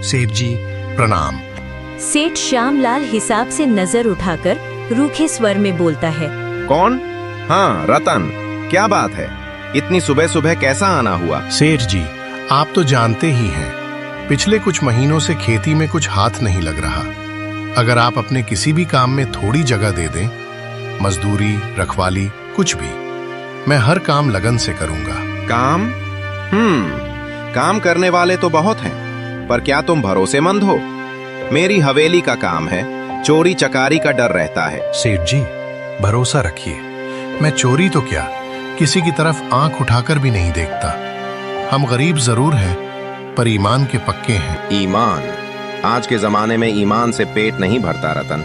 सेठ जी प्रणाम। सेठ श्यामलाल हिसाब से नजर उठाकर रूखे स्वर में बोलता है। कौन? हाँ रतन, क्या बात है? इतनी सुबह सुबह कैसा आना हुआ? सेठ जी आप तो जानते ही हैं, पिछले कुछ महीनों से खेती में कुछ हाथ नहीं लग रहा। अगर आप अपने किसी भी काम में थोड़ी जगह दे दें, मजदूरी, रखवाली, कुछ भी, मैं हर काम लगन से करूंगा। काम? काम करने वाले तो बहुत हैं, पर क्या तुम भरोसेमंद हो? मेरी हवेली का काम है, चोरी चकारी का डर रहता है। सेठ जी भरोसा रखिए, मैं चोरी तो क्या, किसी की तरफ आंख उठाकर भी नहीं देखता। हम गरीब जरूर हैं, पर ईमान के पक्के हैं। ईमान? आज के जमाने में ईमान से पेट नहीं भरता रतन।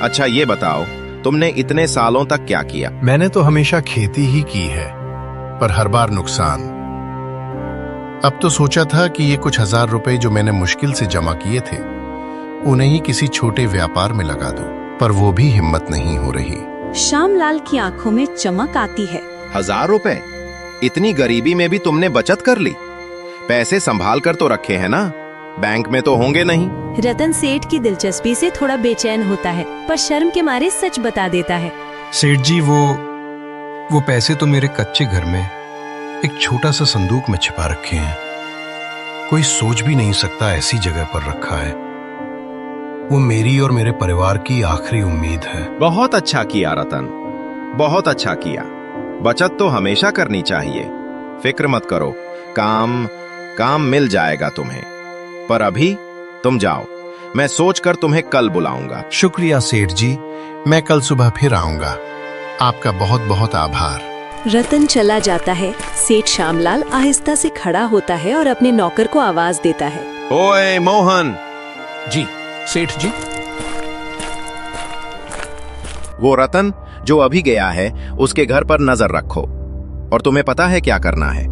अच्छा ये बताओ, तुमने इतने सालों तक क्या किया? मैंने तो हमेशा खेती ही की है, पर हर बार नुकसान। अब तो सोचा था कि ये कुछ हजार रुपए जो मैंने मुश्किल से जमा किए थे, उन्हें ही किसी छोटे व्यापार में लगा दूं, पर वो भी हिम्मत नहीं हो रही। श्यामलाल की आंखों में चमक आती है। 1000 रुपए? इतनी गरीबी में भी तुमने बचत कर ली? पैसे संभाल कर तो रखे हैं ना, बैंक में तो होंगे नहीं? रतन सेठ की दिलचस्पी से थोड़ा बेचैन होता है, पर शर्म के मारे सच बता देता है। सेठ जी वो पैसे तो मेरे कच्चे घर में एक छोटा सा संदूक में छिपा रखे हैं। कोई सोच भी नहीं सकता ऐसी जगह पर रखा है। वो मेरी और मेरे परिवार की आखिरी उम्मीद है। बहुत अच्छा किया रतन, बहुत अच्छा किया। बचत तो हमेशा करनी चाहिए। फिक्र मत करो, काम मिल जाएगा तुम्हें। पर अभी तुम जाओ, मैं सोचकर तुम्हें कल बुलाऊंगा। शुक्रिया सेठ जी, मैं कल सुबह फिर आऊंगा। आपका बहुत बहुत आभार। रतन चला जाता है। सेठ श्यामलाल आहिस्ता से खड़ा होता है और अपने नौकर को आवाज देता है। ओए मोहन। जी सेठ जी। वो रतन जो अभी गया है, उसके घर पर नजर रखो। और तुम्हें पता है क्या करना है?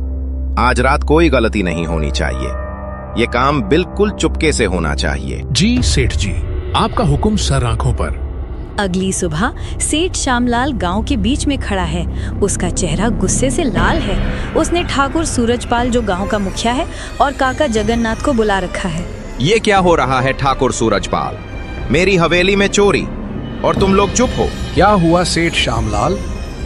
आज रात कोई गलती नहीं होनी चाहिए। ये काम बिल्कुल चुपके से होना चाहिए। जी सेठ जी, आपका हुक्म सर आंखों पर। अगली सुबह सेठ श्यामलाल गांव के बीच में खड़ा है। उसका चेहरा गुस्से से लाल है। उसने ठाकुर सूरजपाल जो गांव का मुखिया है और काका जगन्नाथ को बुला रखा है। ये क्या हो रहा है ठाकुर सूरजपाल? मेरी हवेली में चोरी, और तुम लोग चुप हो। क्या हुआ सेठ श्यामलाल?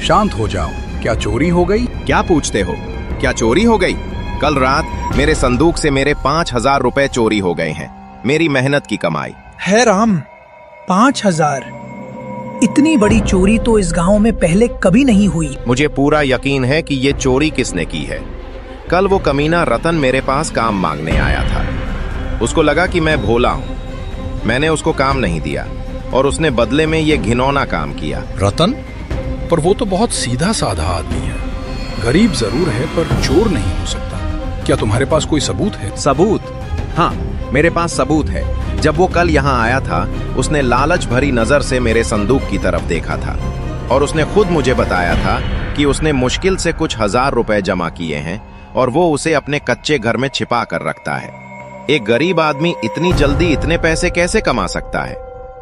शांत हो जाओ। क्या चोरी हो गई? क्या पूछते हो? क्या चोरी हो गई? कल रात मेरे संदूक से मेरे 5000 रुपए चोरी हो गए हैं, मेरी मेहनत की कमाई। है राम, 5000? इतनी बड़ी चोरी तो इस गांव में पहले कभी नहीं हुई। मुझे पूरा यकीन है कि ये चोरी किसने की है। कल वो कमीना रतन मेरे पास काम मांगने आया था। उसको लगा कि मैं भोला हूँ। मैंने उसको काम नहीं दिया और उसने बदले में ये घिनौना काम किया। रतन? पर वो तो बहुत सीधा साधा आदमी है। गरीब जरूर है पर चोर नहीं हो सकता। क्या तुम्हारे पास कोई सबूत है? सबूत? हाँ, मेरे पास सबूत है। जब वो कल यहाँ आया था, उसने लालच भरी नजर से मेरे संदूक की तरफ देखा था और उसने खुद मुझे बताया था कि उसने मुश्किल से कुछ 1000 रुपए जमा किए हैं और वो उसे अपने कच्चे घर में छिपा कर रखता है। एक गरीब आदमी इतनी जल्दी इतने पैसे कैसे कमा सकता है?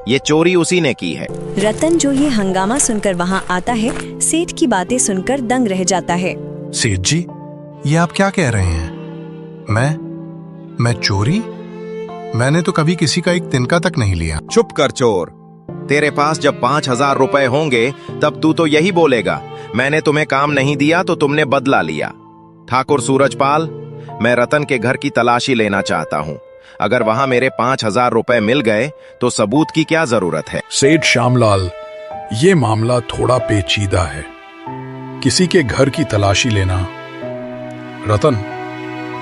ये चोरी उसी ने की है। रतन जो ये हंगामा सुनकर वहाँ आता है, सेठ की बातें सुनकर दंग रह जाता है। सेठ जी, ये आप क्या कह रहे हैं? मैं चोरी? मैंने तो कभी किसी का एक तिनका तक नहीं लिया। चुप कर चोर। तेरे पास जब 5000 रुपए होंगे तब तू तो यही बोलेगा, मैंने तुम्हें काम नहीं दिया तो तुमने बदला लिया। ठाकुर सूरजपाल, मैं रतन के घर की तलाशी लेना चाहता हूँ। अगर वहां मेरे 5000 रुपए मिल गए तो सबूत की क्या जरूरत है? सेठ श्यामलाल, ये मामला थोड़ा पेचीदा है। किसी के घर की तलाशी लेना। रतन,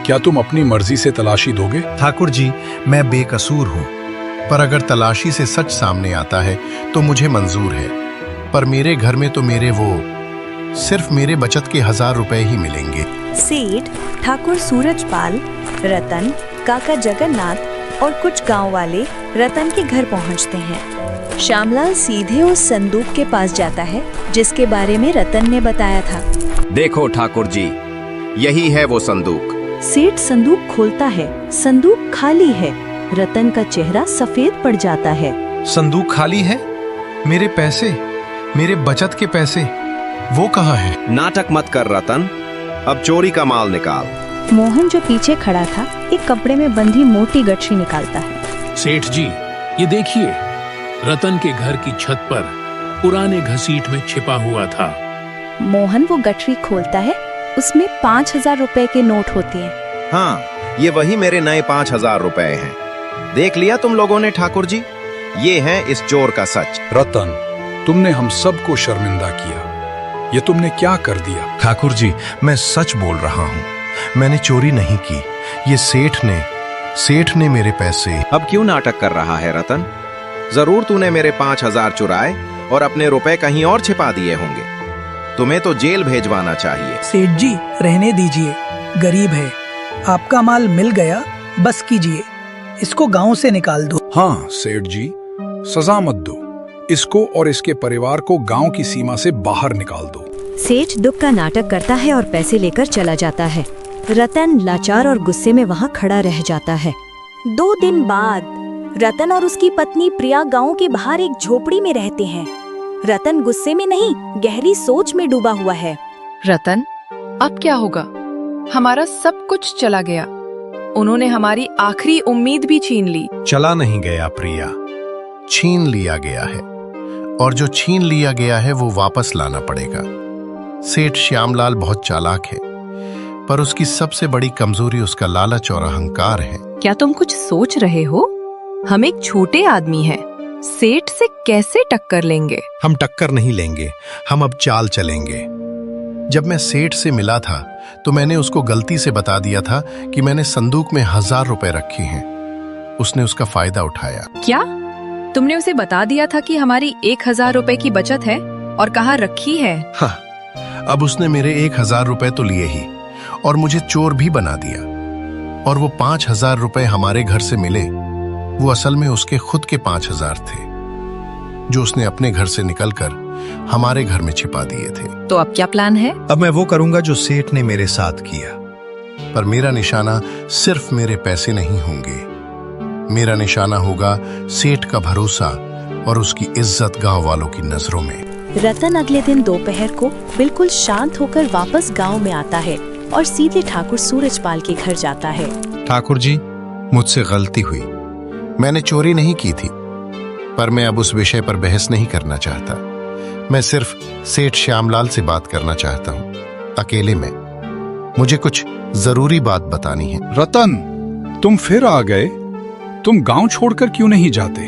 क्या तुम अपनी मर्जी से तलाशी दोगे? ठाकुर जी, मैं बेकसूर हूँ, पर अगर तलाशी से सच सामने आता है तो मुझे मंजूर है। पर मेरे घर में तो सिर्फ मेरे बचत के 1000 रुपए ही मिलेंगे। सेठ, ठाकुर सूरजपाल, रतन, काका जगन्नाथ और कुछ गांव वाले रतन के घर पहुंचते हैं। श्यामलाल सीधे उस संदूक के पास जाता है जिसके बारे में रतन ने बताया था। देखो ठाकुर जी, यही है वो संदूक। सेठ संदूक खोलता है। संदूक खाली है। रतन का चेहरा सफेद पड़ जाता है। संदूक खाली है? मेरे पैसे, मेरे बचत के पैसे, वो कहाँ है? नाटक मत कर रतन, अब चोरी का माल निकाल। मोहन जो पीछे खड़ा था एक कपड़े में बंधी मोटी गठरी निकालता है। सेठ जी, ये देखिए, रतन के घर की छत पर पुराने घसीट में छिपा हुआ था। मोहन वो गठरी खोलता है, उसमें 5,000 रुपए के नोट होते हैं। हाँ, ये वही मेरे नए 5,000 रुपए हैं। देख लिया तुम लोगों ने ठाकुर जी, ये है इस चोर का सच। रतन, तुमने हम सबको शर्मिंदा किया। ये तुमने क्या कर दिया? ठाकुर जी, मैं सच बोल रहा हूँ, मैंने चोरी नहीं की। ये सेठ ने मेरे पैसे। अब क्यों नाटक कर रहा है रतन? जरूर तूने मेरे 5,000 चुराए और अपने रुपए कहीं और छिपा दिए होंगे। तुम्हें तो जेल भेजवाना चाहिए। सेठ जी, रहने दीजिए, गरीब है। आपका माल मिल गया, बस कीजिए, इसको गांव से निकाल दो। हाँ सेठ जी, सजा मत दो। इसको और इसके परिवार को गांव की सीमा से बाहर निकाल दो। सेठ दुख का नाटक करता है और पैसे लेकर चला जाता है। रतन लाचार और गुस्से में वहाँ खड़ा रह जाता है। 2 दिन बाद रतन और उसकी पत्नी प्रिया गांव के बाहर एक झोपड़ी में रहते हैं। रतन गुस्से में नहीं, गहरी सोच में डूबा हुआ है। रतन, अब क्या होगा? हमारा सब कुछ चला गया। उन्होंने हमारी आखिरी उम्मीद भी छीन ली। चला नहीं गया प्रिया, छीन लिया गया है, और जो छीन लिया गया है वो वापस लाना पड़ेगा। सेठ श्यामलाल बहुत चालाक है, पर उसकी सबसे बड़ी कमजोरी उसका लालच और अहंकार है। क्या तुम कुछ सोच रहे हो? हम एक छोटे आदमी हैं, सेठ से कैसे टक्कर लेंगे? हम टक्कर नहीं लेंगे, हम अब चाल चलेंगे। जब मैं सेठ से मिला था तो मैंने उसको गलती से बता दिया था कि मैंने संदूक में 1,000 रुपए रखे हैं। उसने उसका फायदा उठाया। क्या तुमने उसे बता दिया था कि हमारी 1,000 रुपए की बचत है और कहाँ रखी है? हाँ, अब उसने मेरे 1,000 रुपए तो लिए ही और मुझे चोर भी बना दिया। और वो 5,000 रुपए हमारे घर से मिले, वो असल में उसके खुद के 5,000 थे, जो उसने अपने घर से निकलकर हमारे घर में छिपा दिए थे। तो अब क्या प्लान है? अब मैं वो करूंगा जो सेठ ने मेरे साथ किया, पर मेरा निशाना सिर्फ मेरे पैसे नहीं होंगे। मेरा निशाना होगा सेठ का भरोसा और उसकी इज्जत गांव वालों की नजरों में। रतन अगले दिन दोपहर को बिल्कुल शांत होकर वापस गांव में आता है और सीधे ठाकुर सूरजपाल के घर जाता है। ठाकुर जी, मुझसे गलती हुई, मैंने चोरी नहीं की थी, पर मैं अब उस विषय पर बहस नहीं करना चाहता। मैं सिर्फ सेठ श्यामलाल से बात करना चाहता हूँ, अकेले में। मुझे कुछ जरूरी बात बतानी है। रतन, तुम फिर आ गए। तुम गांव छोड़कर क्यों नहीं जाते?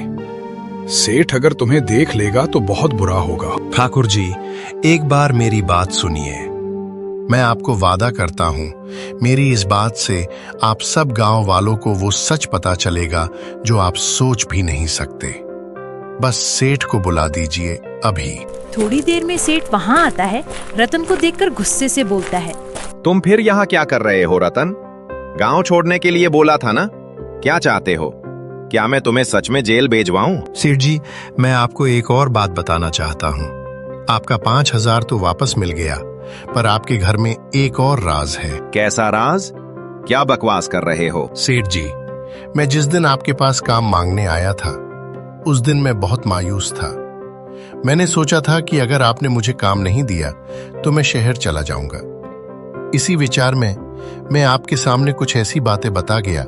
सेठ अगर तुम्हें देख लेगा तो बहुत बुरा होगा। ठाकुर जी, एक बार मेरी बात सुनिए। मैं आपको वादा करता हूँ, मेरी इस बात से आप सब गांव वालों को वो सच पता चलेगा जो आप सोच भी नहीं सकते। बस सेठ को बुला दीजिए अभी। थोड़ी देर में सेठ वहाँ आता है। रतन को देखकर गुस्से से बोलता है, तुम फिर यहाँ क्या कर रहे हो रतन? गांव छोड़ने के लिए बोला था ना? क्या चाहते हो? क्या मैं तुम्हें सच में जेल भेजवाऊं? सेठ जी, मैं आपको एक और बात बताना चाहता हूँ। आपका 5,000 तो वापस मिल गया, पर आपके घर में एक और राज है। कैसा राज? क्या बकवास कर रहे हो? सेठ जी, मैं जिस दिन आपके पास काम मांगने आया था, उस दिन मैं बहुत मायूस था। मैंने सोचा था कि अगर आपने मुझे काम नहीं दिया तो मैं शहर चला जाऊंगा। इसी विचार में मैं आपके सामने कुछ ऐसी बातें बता गया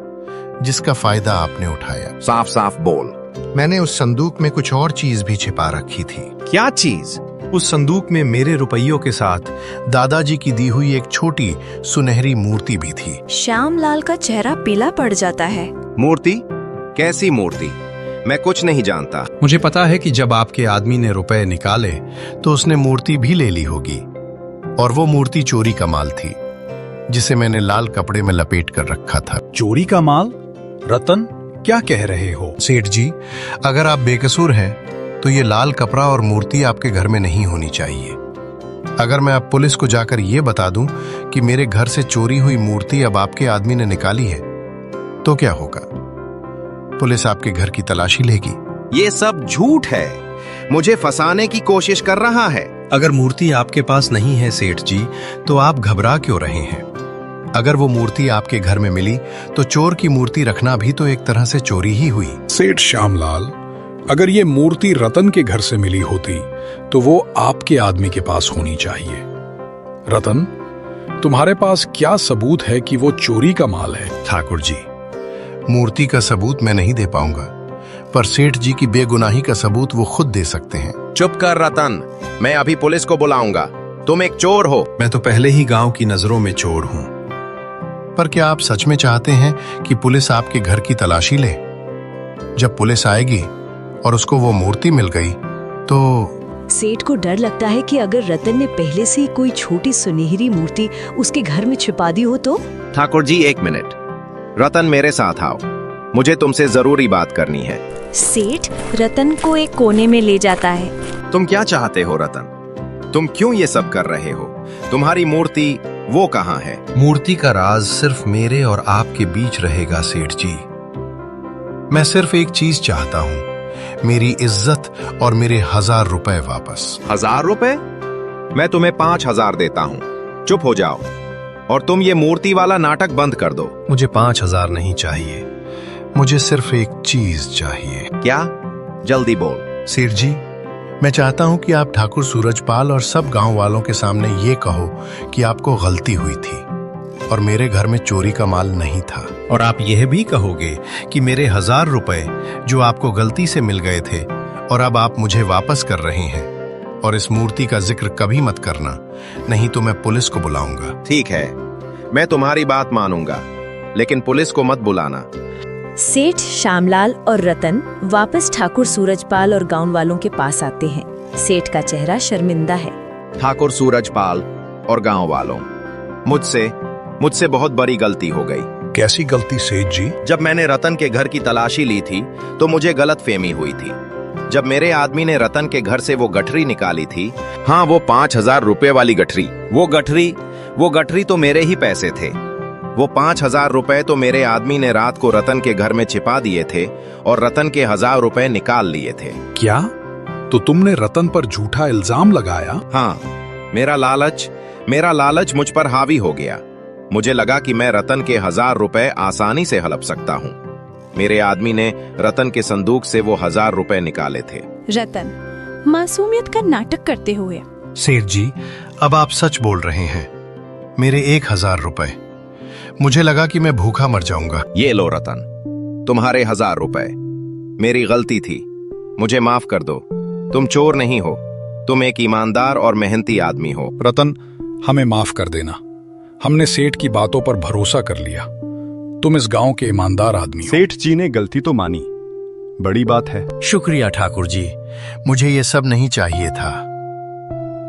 जिसका फायदा आपने उठाया। साफ साफ बोल। मैंने उस संदूक में कुछ और चीज भी छिपा रखी थी। क्या चीज? उस संदूक में मेरे रुपयों के साथ दादाजी की दी हुई एक छोटी सुनहरी मूर्ति भी थी। श्यामलाल का चेहरा पीला पड़ जाता है। मूर्ति? कैसी मूर्ति? मैं कुछ नहीं जानता। मुझे पता है कि जब आपके आदमी ने रुपए निकाले तो उसने मूर्ति भी ले ली होगी, और वो मूर्ति चोरी का माल थी, जिसे मैंने लाल कपड़े में लपेट कर रखा था। चोरी का माल? रतन, क्या कह रहे हो? सेठ जी, अगर आप बेकसूर हैं तो ये लाल कपड़ा और मूर्ति आपके घर में नहीं होनी चाहिए। अगर मैं अब पुलिस को जाकर ये बता दूं कि मेरे घर से चोरी हुई मूर्ति अब आपके आदमी ने निकाली है, तो क्या होगा? पुलिस आपके घर की तलाशी लेगी। ये सब झूठ है। मुझे फंसाने की कोशिश कर रहा है। अगर मूर्ति आपके पास नहीं है सेठ जी, तो आप घबरा क्यों रहे हैं? अगर वो मूर्ति आपके घर में मिली तो चोर की मूर्ति रखना भी तो एक तरह से चोरी ही हुई। सेठ श्यामलाल, अगर ये मूर्ति रतन के घर से मिली होती तो वो आपके आदमी के पास होनी चाहिए। रतन, तुम्हारे पास क्या सबूत है कि वो चोरी का माल है? ठाकुर जी, मूर्ति का सबूत मैं नहीं दे पाऊंगा, पर सेठ जी की बेगुनाही का सबूत वो खुद दे सकते हैं। चुप कर रतन, मैं अभी पुलिस को बुलाऊंगा। तुम एक चोर हो। मैं तो पहले ही गांव की नजरों में चोर हूं। पर क्या आप सच में चाहते हैं कि पुलिस आपके घर की तलाशी ले? जब पुलिस आएगी और उसको वो मूर्ति मिल गई तो सेठ को डर लगता है कि अगर रतन ने पहले से ही कोई छोटी सुनहरी मूर्ति उसके घर में छिपा दी हो तो। ठाकुर जी, एक मिनट। रतन, मेरे साथ आओ, मुझे तुमसे जरूरी बात करनी है। सेठ रतन को एक कोने में ले जाता है। तुम क्या चाहते हो रतन? तुम क्यों ये सब कर रहे हो? तुम्हारी मूर्ति वो कहाँ है? मूर्ति का राज सिर्फ मेरे और आपके बीच रहेगा सेठ जी। मैं सिर्फ एक चीज चाहता हूँ, मेरी इज्जत और मेरे 1000 रुपए वापस। 1000 रुपए? मैं तुम्हें 5000 देता हूँ। चुप हो जाओ और तुम ये मूर्ति वाला नाटक बंद कर दो। मुझे 5000 नहीं चाहिए। मुझे सिर्फ एक चीज चाहिए। क्या? जल्दी बोल। सेठ जी, मैं चाहता हूं कि आप ठाकुर सूरजपाल और सब गांव वालों के सामने ये कहो कि आपको गलती हुई थी और मेरे घर में चोरी का माल नहीं था। और आप यह भी कहोगे कि मेरे 1000 रुपए जो आपको गलती से मिल गए थे और अब आप मुझे वापस कर रहे हैं। और इस मूर्ति का जिक्र कभी मत करना, नहीं तो मैं पुलिस को बुलाऊंगा। ठीक है, मैं तुम्हारी बात मानूंगा, लेकिन पुलिस को मत बुलाना। सेठ श्यामलाल और रतन वापस ठाकुर सूरजपाल और गांव वालों के पास आते हैं। सेठ का चेहरा शर्मिंदा है। ठाकुर सूरजपाल और गांव वालों, मुझसे बहुत बड़ी गलती हो गई। कैसी गलती सेठ जी? जब मैंने रतन के घर की तलाशी ली थी तो मुझे गलतफहमी हुई थी। जब मेरे आदमी ने रतन के घर से वो गठरी निकाली थी, हाँ, वो 5000 रुपए वाली गठरी, वो गठरी तो मेरे ही पैसे थे। वो 5000 रुपए तो मेरे आदमी ने रात को रतन के घर में छिपा दिए थे और रतन के 1000 रुपए निकाल लिए थे। क्या? तो तुमने रतन पर झूठा इल्जाम लगाया? हाँ, मेरा लालच मुझ पर हावी हो गया। मुझे लगा कि मैं रतन के 1000 रुपए आसानी से हड़प सकता हूँ। मेरे आदमी ने रतन के संदूक से वो 1000 रुपए निकाले थे। रतन मासूमियत का नाटक करते हुए। सेठ जी, अब आप सच बोल रहे हैं। मेरे 1000 रुपए, मुझे लगा कि मैं भूखा मर जाऊंगा। ये लो रतन, तुम्हारे 1000 रुपए। मेरी गलती थी, मुझे माफ कर दो। तुम चोर नहीं हो, तुम एक ईमानदार और मेहनती आदमी हो। रतन, हमें माफ कर देना। हमने सेठ की बातों पर भरोसा कर लिया। तुम इस गांव के ईमानदार आदमी हो। सेठ जी ने गलती तो मानी, बड़ी बात है। शुक्रिया ठाकुर जी, मुझे ये सब नहीं चाहिए था,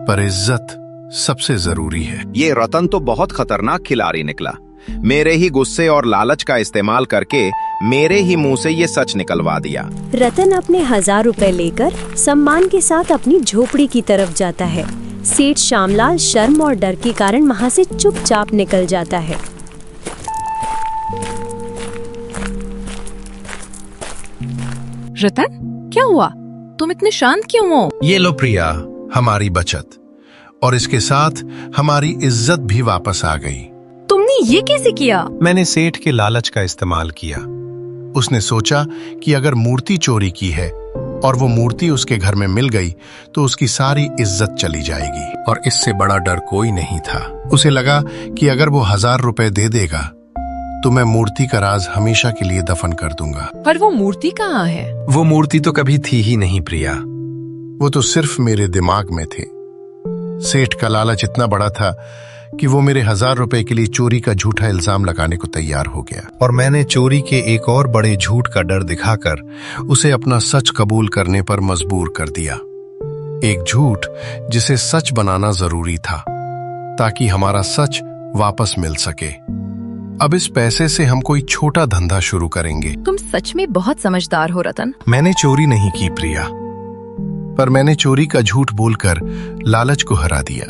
पर इज्जत सबसे जरूरी है। ये रतन तो बहुत खतरनाक खिलाड़ी निकला। मेरे ही गुस्से और लालच का इस्तेमाल करके मेरे ही मुंह से ये सच निकलवा दिया। रतन अपने 1000 रुपए लेकर सम्मान के साथ अपनी झोपड़ी की तरफ जाता है। सेठ श्यामलाल शर्म और डर के कारण वहां से चुपचाप निकल जाता है। रतन, क्या हुआ? तुम इतने शांत क्यों हो? ये लो प्रिया, हमारी बचत, और इसके साथ हमारी इज्जत भी वापस आ गई। तुमने ये कैसे किया? मैंने सेठ के लालच का इस्तेमाल किया। उसने सोचा कि अगर मूर्ति चोरी की है और वो मूर्ति उसके घर में मिल गई तो उसकी सारी इज्जत चली जाएगी, और इससे बड़ा डर कोई नहीं था। उसे लगा कि अगर वो 1000 रुपए दे देगा तो मैं मूर्ति का राज हमेशा के लिए दफन कर दूंगा। पर वो मूर्ति कहाँ है? वो मूर्ति तो कभी थी ही नहीं प्रिया। वो तो सिर्फ मेरे दिमाग में थे। सेठ का लालच इतना बड़ा था कि वो मेरे 1000 रुपए के लिए चोरी का झूठा इल्जाम लगाने को तैयार हो गया, और मैंने चोरी के एक और बड़े झूठ का डर दिखाकर उसे अपना सच कबूल करने पर मजबूर कर दिया। एक झूठ जिसे सच बनाना जरूरी था ताकि हमारा सच वापस मिल सके। अब इस पैसे से हम कोई छोटा धंधा शुरू करेंगे। तुम सच में बहुत समझदार हो रतन। मैंने चोरी नहीं की प्रिया, पर मैंने चोरी का झूठ बोलकर लालच को हरा दिया।